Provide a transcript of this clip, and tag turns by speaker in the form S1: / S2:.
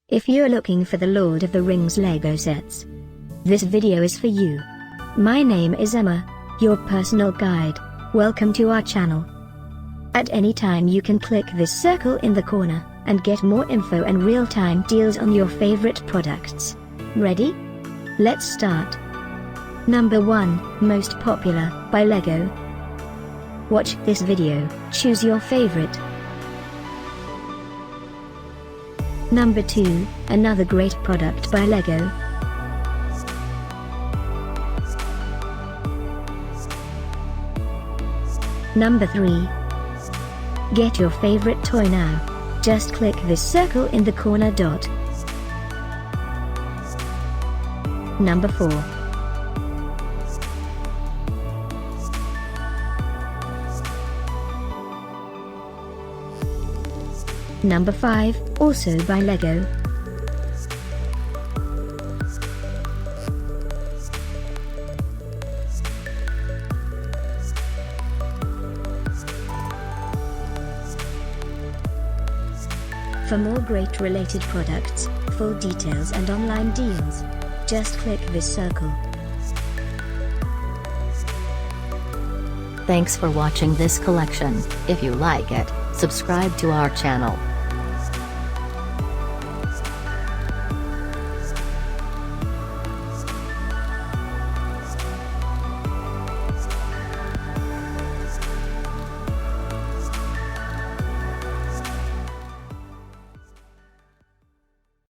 S1: If you're looking for the Lord of the Rings Lego sets, this video is for you. My name is Emma, your personal guide. Welcome to our channel. At any time you can click this circle in the corner, and get more info and real-time deals on your favorite products. Ready? Let's start. Number 1, Most Popular, by LEGO. Watch this video, choose your favorite. Number 2, another great product by LEGO. Number 3. Get your favorite toy now. Just click this circle in the corner dot. Number 4. Number 5, also by LEGO. For more great related products, full details and online deals, just click this circle.
S2: Thanks for watching this collection. If you like it, subscribe to our channel.